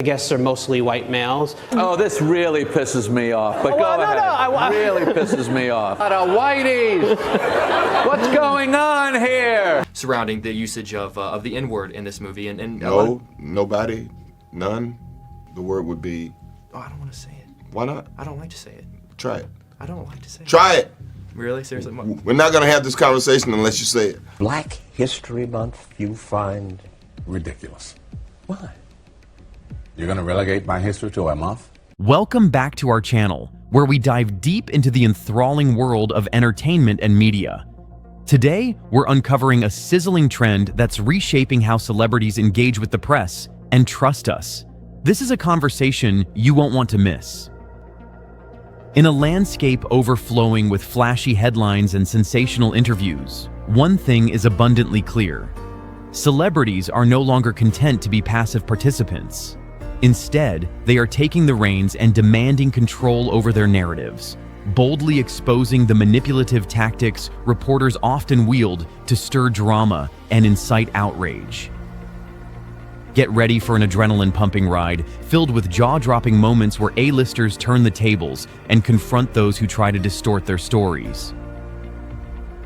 The guests are mostly white males. Oh, this really pisses me off, but go ahead. Really pisses me off. A lot of whiteys! What's going on here? Surrounding the usage of the N-word in this movie. No, nobody, none. The word would be... Oh, I don't want to say it. Why not? I don't like to say it. Try it. I don't like to say it. Try it! Really? Seriously? We're not going to have this conversation unless you say it. Black History Month you find ridiculous. why? You're gonna relegate my history to a month? Welcome back to our channel, where we dive deep into the enthralling world of entertainment and media. Today, we're uncovering a sizzling trend that's reshaping how celebrities engage with the press, and trust us, this is a conversation you won't want to miss. In a landscape overflowing with flashy headlines and sensational interviews, one thing is abundantly clear. Celebrities are no longer content to be passive participants. Instead, they are taking the reins and demanding control over their narratives, boldly exposing the manipulative tactics reporters often wield to stir drama and incite outrage. Get ready for an adrenaline-pumping ride filled with jaw-dropping moments where A-listers turn the tables and confront those who try to distort their stories.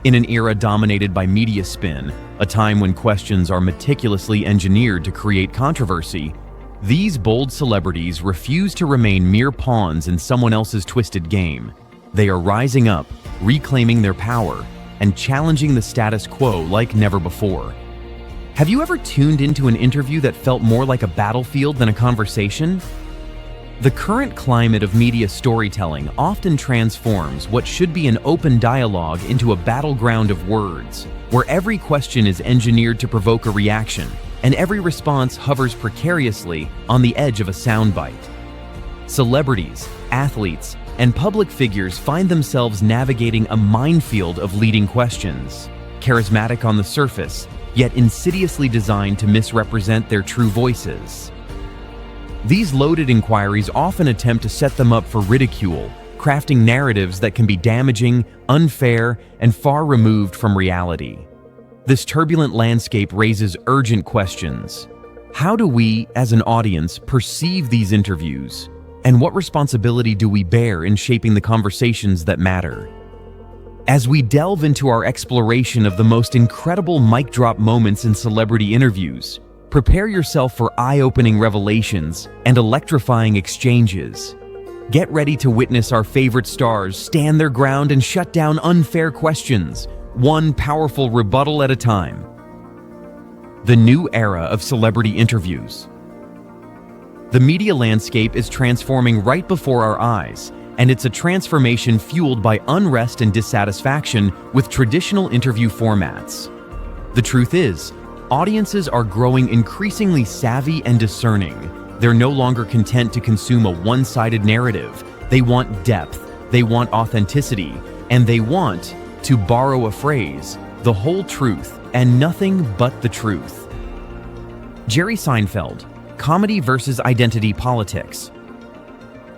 In an era dominated by media spin, a time when questions are meticulously engineered to create controversy, these bold celebrities refuse to remain mere pawns in someone else's twisted game. They are rising up, reclaiming their power, and challenging the status quo like never before. Have you ever tuned into an interview that felt more like a battlefield than a conversation? The current climate of media storytelling often transforms what should be an open dialogue into a battleground of words, where every question is engineered to provoke a reaction, and every response hovers precariously on the edge of a soundbite. Celebrities, athletes, and public figures find themselves navigating a minefield of leading questions, charismatic on the surface, yet insidiously designed to misrepresent their true voices. These loaded inquiries often attempt to set them up for ridicule, crafting narratives that can be damaging, unfair, and far removed from reality. This turbulent landscape raises urgent questions. How do we, as an audience, perceive these interviews? And what responsibility do we bear in shaping the conversations that matter? As we delve into our exploration of the most incredible mic drop moments in celebrity interviews, prepare yourself for eye-opening revelations and electrifying exchanges. Get ready to witness our favorite stars stand their ground and shut down unfair questions, one powerful rebuttal at a time. The new era of celebrity interviews. The media landscape is transforming right before our eyes, and it's a transformation fueled by unrest and dissatisfaction with traditional interview formats. The truth is, audiences are growing increasingly savvy and discerning. They're no longer content to consume a one-sided narrative. They want depth, they want authenticity, and they want, to borrow a phrase, the whole truth and nothing but the truth. Jerry Seinfeld, Comedy versus Identity Politics.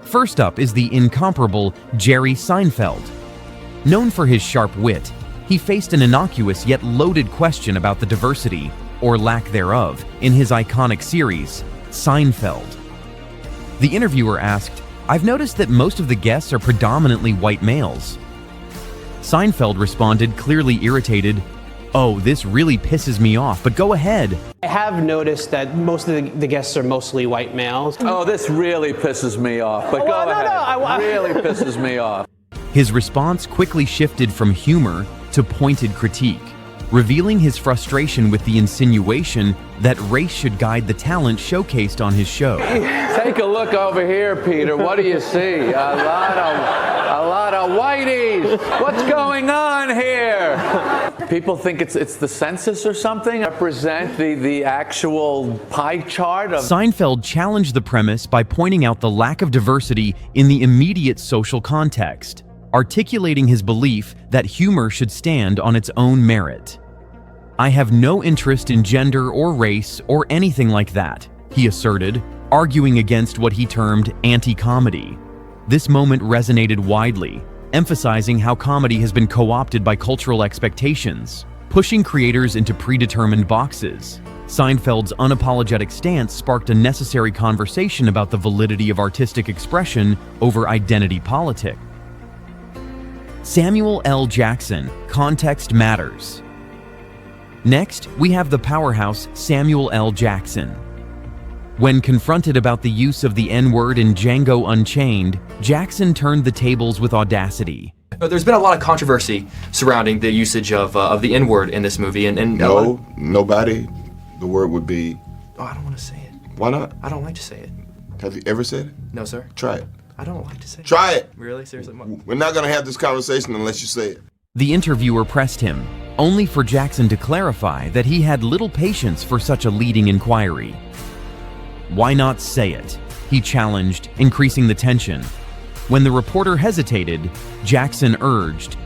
First up is the incomparable Jerry Seinfeld. Known for his sharp wit, he faced an innocuous yet loaded question about the diversity, or lack thereof, in his iconic series, Seinfeld. The interviewer asked, "I've noticed that most of the guests are predominantly white males." Seinfeld responded, clearly irritated, "Oh, this really pisses me off, but go ahead." I have noticed that most of the guests are mostly white males. Oh, this really pisses me off, but go ahead. Really pisses me off. His response quickly shifted from humor to pointed critique, revealing his frustration with the insinuation that race should guide the talent showcased on his show. Take a look over here, Peter. What do you see? A lot of whiteys. What's going on here? People think it's the census or something. Represent the actual pie chart of... Seinfeld challenged the premise by pointing out the lack of diversity in the immediate social context, articulating his belief that humor should stand on its own merit. "I have no interest in gender or race or anything like that," he asserted, arguing against what he termed anti-comedy. This moment resonated widely, emphasizing how comedy has been co-opted by cultural expectations, pushing creators into predetermined boxes. Seinfeld's unapologetic stance sparked a necessary conversation about the validity of artistic expression over identity politics. Samuel L. Jackson, Context Matters. Next, we have the powerhouse Samuel L. Jackson. When confronted about the use of the N-word in Django Unchained, Jackson turned the tables with audacity. There's been a lot of controversy surrounding the usage of the N-word in this movie, and No, nobody. The word would be. Oh, I don't want to say it. Why not? I don't like to say it. Have you ever said it? No, sir. Try it. I don't like to say it. Try it. Really? Seriously? We're not going to have this conversation unless you say it. The interviewer pressed him, only for Jackson to clarify that he had little patience for such a leading inquiry. Why not say it? He challenged, increasing the tension. When the reporter hesitated, Jackson urged,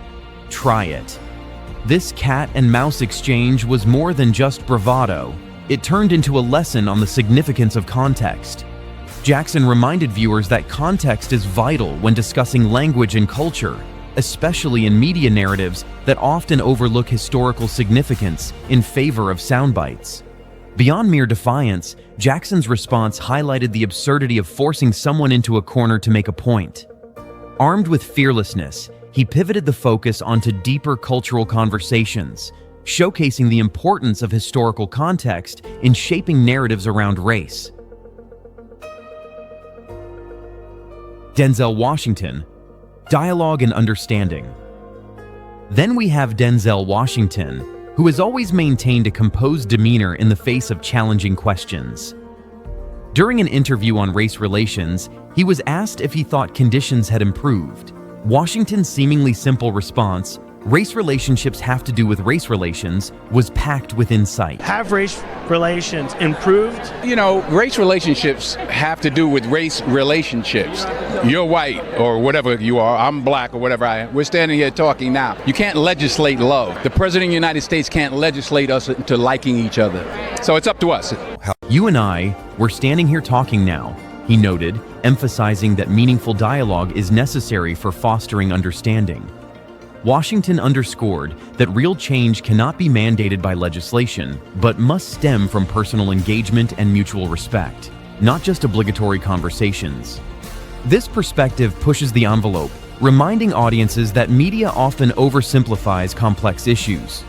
try it. This cat and mouse exchange was more than just bravado. It turned into a lesson on the significance of context. Jackson reminded viewers that context is vital when discussing language and culture, especially in media narratives that often overlook historical significance in favor of sound bites. Beyond mere defiance, Jackson's response highlighted the absurdity of forcing someone into a corner to make a point. Armed with fearlessness, he pivoted the focus onto deeper cultural conversations, showcasing the importance of historical context in shaping narratives around race. Denzel Washington, Dialogue and Understanding. Then we have Denzel Washington, who has always maintained a composed demeanor in the face of challenging questions. During an interview on race relations, he was asked if he thought conditions had improved. Washington's seemingly simple response, "Race relationships have to do with race relations," was packed with insight. Have race relations improved? You know, race relationships have to do with race relationships. You're white or whatever you are, I'm black or whatever I am. We're standing here talking now. You can't legislate love. The President of the United States can't legislate us into liking each other. So it's up to us. You and I, we're standing here talking now, he noted, emphasizing that meaningful dialogue is necessary for fostering understanding. Washington underscored that real change cannot be mandated by legislation, but must stem from personal engagement and mutual respect, not just obligatory conversations. This perspective pushes the envelope, reminding audiences that media often oversimplifies complex issues.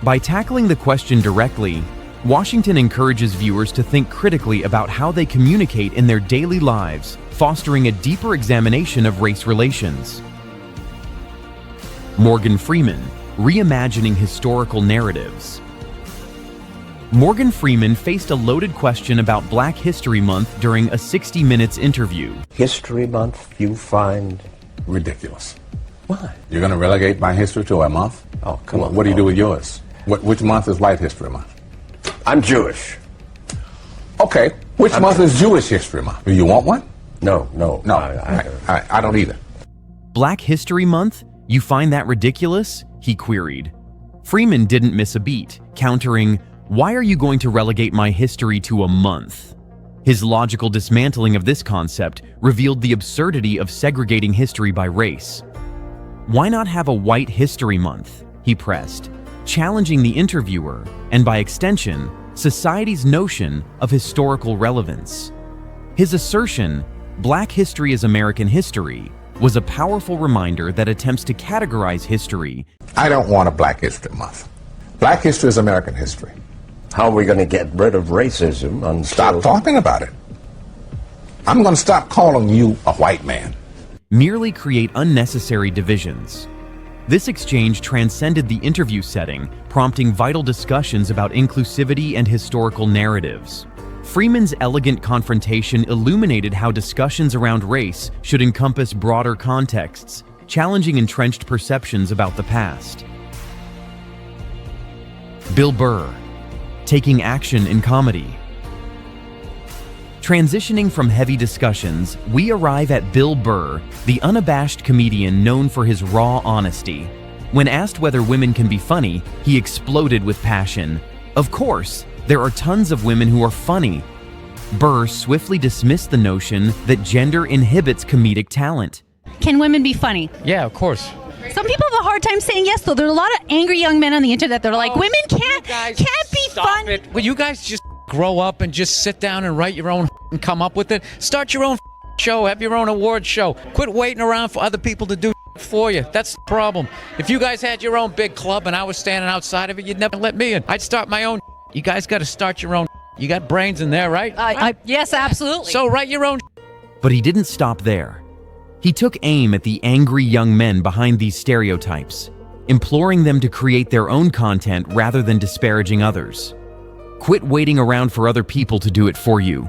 By tackling the question directly, Washington encourages viewers to think critically about how they communicate in their daily lives, fostering a deeper examination of race relations. Morgan Freeman, Reimagining Historical Narratives. Morgan Freeman faced a loaded question about Black History Month during a 60 Minutes interview. History Month, you find... Ridiculous. Why? You're going to relegate my history to a month? Oh, come on. What do you do with yours? Which month is White History Month? I'm Jewish. Okay. Which month is Jewish History Month? Do you want one? No. No. I don't either. Black History Month? You find that ridiculous? He queried. Freeman didn't miss a beat, countering, "Why are you going to relegate my history to a month?" His logical dismantling of this concept revealed the absurdity of segregating history by race. "Why not have a White History Month?" he pressed, challenging the interviewer and, by extension, society's notion of historical relevance. His assertion, "Black history is American history," was a powerful reminder that attempts to categorize history. I don't want a Black History Month. Black history is American history. How are we going to get rid of racism until... Stop talking about it. I'm going to stop calling you a white man. Merely create unnecessary divisions. This exchange transcended the interview setting, prompting vital discussions about inclusivity and historical narratives. Freeman's elegant confrontation illuminated how discussions around race should encompass broader contexts, challenging entrenched perceptions about the past. Bill Burr, Taking Action in Comedy. Transitioning from heavy discussions, we arrive at Bill Burr, the unabashed comedian known for his raw honesty. When asked whether women can be funny, he exploded with passion. Of course, there are tons of women who are funny. Burr swiftly dismissed the notion that gender inhibits comedic talent. Can women be funny? Yeah, of course. Some people have a hard time saying yes, though. There's a lot of angry young men on the internet that are like, women can't be fun. Will you guys just grow up and just sit down and write your own and come up with it? Start your own show, have your own award show. Quit waiting around for other people to do for you. That's the problem. If you guys had your own big club and I was standing outside of it, you'd never let me in. I'd start my own. You guys got to start your own. You got brains in there, right? Yes, absolutely. So write your own. But he didn't stop there. He took aim at the angry young men behind these stereotypes, imploring them to create their own content rather than disparaging others. Quit waiting around for other people to do it for you.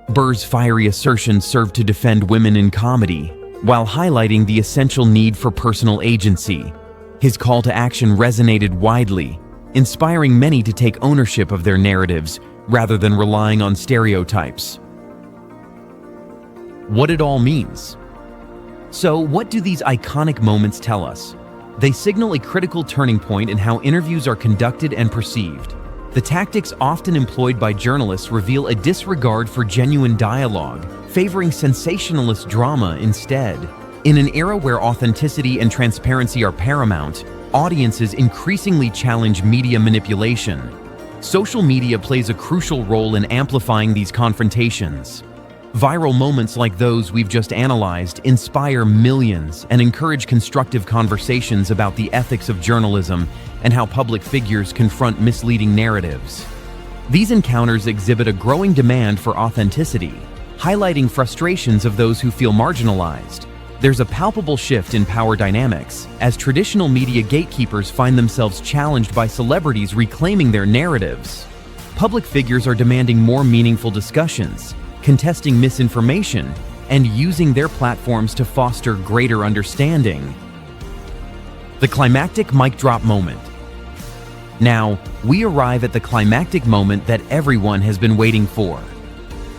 Burr's fiery assertions served to defend women in comedy, while highlighting the essential need for personal agency. His call to action resonated widely, inspiring many to take ownership of their narratives rather than relying on stereotypes. What it all means. So, what do these iconic moments tell us? They signal a critical turning point in how interviews are conducted and perceived. The tactics often employed by journalists reveal a disregard for genuine dialogue, favoring sensationalist drama instead. In an era where authenticity and transparency are paramount, audiences increasingly challenge media manipulation. Social media plays a crucial role in amplifying these confrontations. Viral moments like those we've just analyzed inspire millions and encourage constructive conversations about the ethics of journalism and how public figures confront misleading narratives. These encounters exhibit a growing demand for authenticity, highlighting frustrations of those who feel marginalized. There's a palpable shift in power dynamics as traditional media gatekeepers find themselves challenged by celebrities reclaiming their narratives. Public figures are demanding more meaningful discussions, contesting misinformation, and using their platforms to foster greater understanding. The climactic mic drop moment. Now, we arrive at the climactic moment that everyone has been waiting for.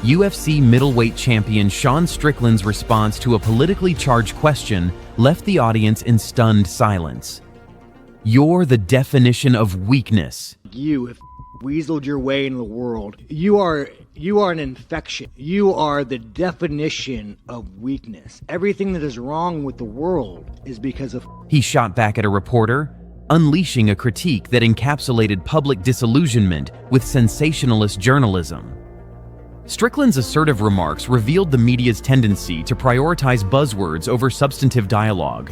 UFC middleweight champion Sean Strickland's response to a politically charged question left the audience in stunned silence. "You're the definition of weakness." You have weaseled your way into the world. You are an infection. You are the definition of weakness. Everything that is wrong with the world is because of... He shot back at a reporter, unleashing a critique that encapsulated public disillusionment with sensationalist journalism. Strickland's assertive remarks revealed the media's tendency to prioritize buzzwords over substantive dialogue.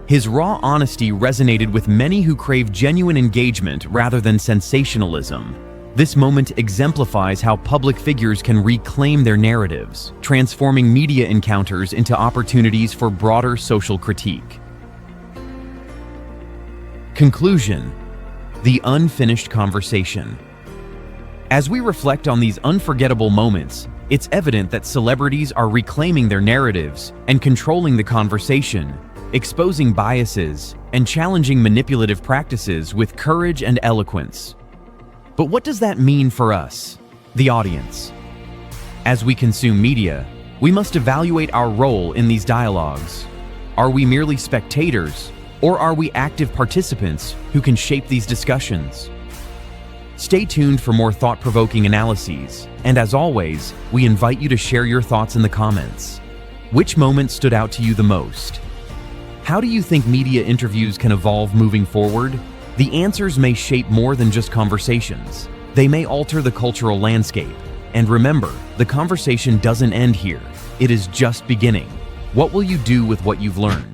His raw honesty resonated with many who crave genuine engagement rather than sensationalism. This moment exemplifies how public figures can reclaim their narratives, transforming media encounters into opportunities for broader social critique. Conclusion: the unfinished conversation. As we reflect on these unforgettable moments, it's evident that celebrities are reclaiming their narratives and controlling the conversation, exposing biases and challenging manipulative practices with courage and eloquence. But what does that mean for us, the audience? As we consume media, we must evaluate our role in these dialogues. Are we merely spectators, or are we active participants who can shape these discussions? Stay tuned for more thought-provoking analyses, and as always, we invite you to share your thoughts in the comments. Which moment stood out to you the most? How do you think media interviews can evolve moving forward? The answers may shape more than just conversations. They may alter the cultural landscape. And remember, the conversation doesn't end here. It is just beginning. What will you do with what you've learned?